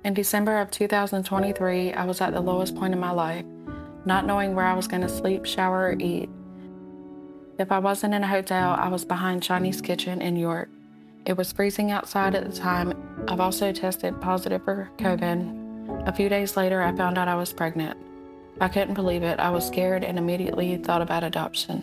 In December of 2023, I was at the lowest point in my life, not knowing where I was going to sleep, shower, or eat. If I wasn't in a hotel, I was behind Chinese Kitchen in York. It was freezing outside at the time. I've also tested positive for COVID. A few days later, I found out I was pregnant. I couldn't believe it. I was scared and immediately thought about adoption.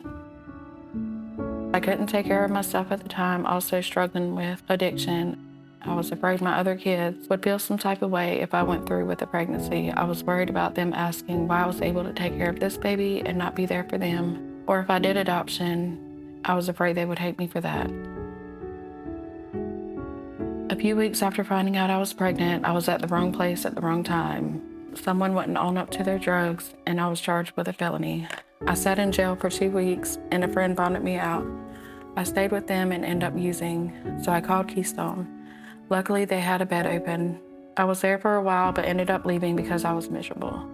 I couldn't take care of myself at the time, also struggling with addiction. I was afraid my other kids would feel some type of way if I went through with the pregnancy. I was worried about them asking why I was able to take care of this baby and not be there for them. Or if I did adoption, I was afraid they would hate me for that. A few weeks after finding out I was pregnant, I was at the wrong place at the wrong time. Someone wouldn't own up to their drugs, and I was charged with a felony. I sat in jail for 2 weeks, and a friend bonded me out. I stayed with them and ended up using, so I called Keystone. Luckily, they had a bed open. I was there for a while, but ended up leaving because I was miserable.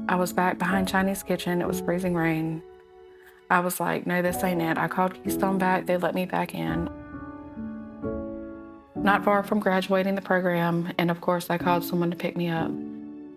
I was back behind Chinese Kitchen. It was freezing rain. I was like, no, this ain't it. I called Keystone back. They let me back in. Not far from graduating the program, and of course, I called someone to pick me up.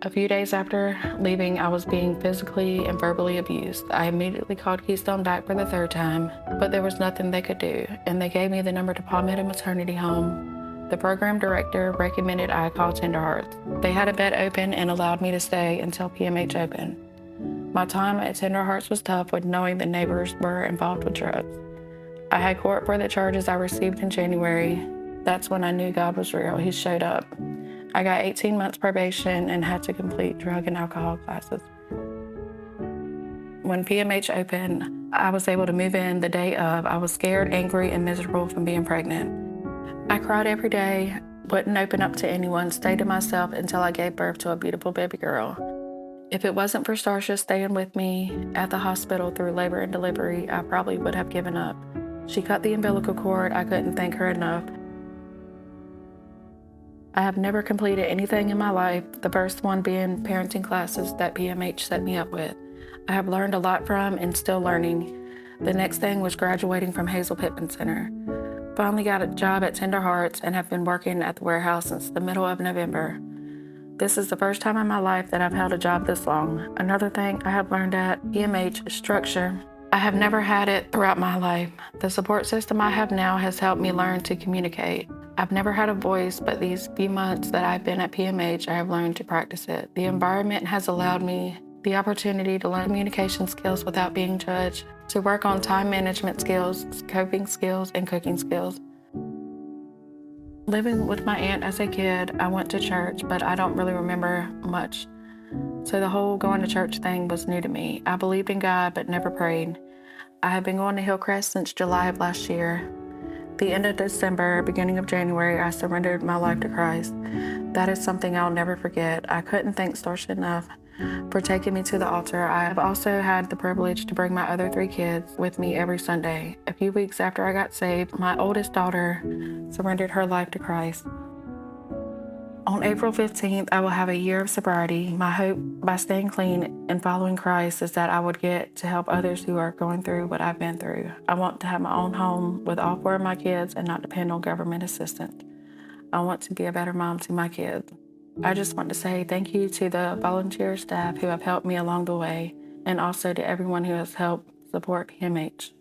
A few days after leaving, I was being physically and verbally abused. I immediately called Keystone back for the third time, but there was nothing they could do, and they gave me the number to Palmetto Maternity Home. The program director recommended I call Tender Hearts. They had a bed open and allowed me to stay until PMH opened. My time at Tender Hearts was tough with knowing the neighbors were involved with drugs. I had court for the charges I received in January. That's when I knew God was real. He showed up. I got 18 months probation and had to complete drug and alcohol classes. When PMH opened, I was able to move in the day of. I was scared, angry, and miserable from being pregnant. I cried every day, wouldn't open up to anyone, stayed to myself until I gave birth to a beautiful baby girl. If it wasn't for Starsha staying with me at the hospital through labor and delivery, I probably would have given up. She cut the umbilical cord. I couldn't thank her enough. I have never completed anything in my life, the first one being parenting classes that PMH set me up with. I have learned a lot from and still learning. The next thing was graduating from Hazel Pittman Center. Finally got a job at Tender Hearts and have been working at the warehouse since the middle of November. This is the first time in my life that I've held a job this long. Another thing I have learned at PMH is structure. I have never had it throughout my life. The support system I have now has helped me learn to communicate. I've never had a voice, but these few months that I've been at PMH, I have learned to practice it. The environment has allowed me the opportunity to learn communication skills without being judged, to work on time management skills, coping skills, and cooking skills. Living with my aunt as a kid, I went to church, but I don't really remember much. So the whole going to church thing was new to me. I believed in God, but never prayed. I have been going to Hillcrest since July of last year. The end of December, beginning of January, I surrendered my life to Christ. That is something I'll never forget. I couldn't thank Starsha enough for taking me to the altar. I have also had the privilege to bring my other 3 kids with me every Sunday. A few weeks after I got saved, my oldest daughter surrendered her life to Christ. On April 15th, I will have a year of sobriety. My hope by staying clean and following Christ is that I would get to help others who are going through what I've been through. I want to have my own home with all 4 of my kids and not depend on government assistance. I want to be a better mom to my kids. I just want to say thank you to the volunteer staff who have helped me along the way, and also to everyone who has helped support PMH.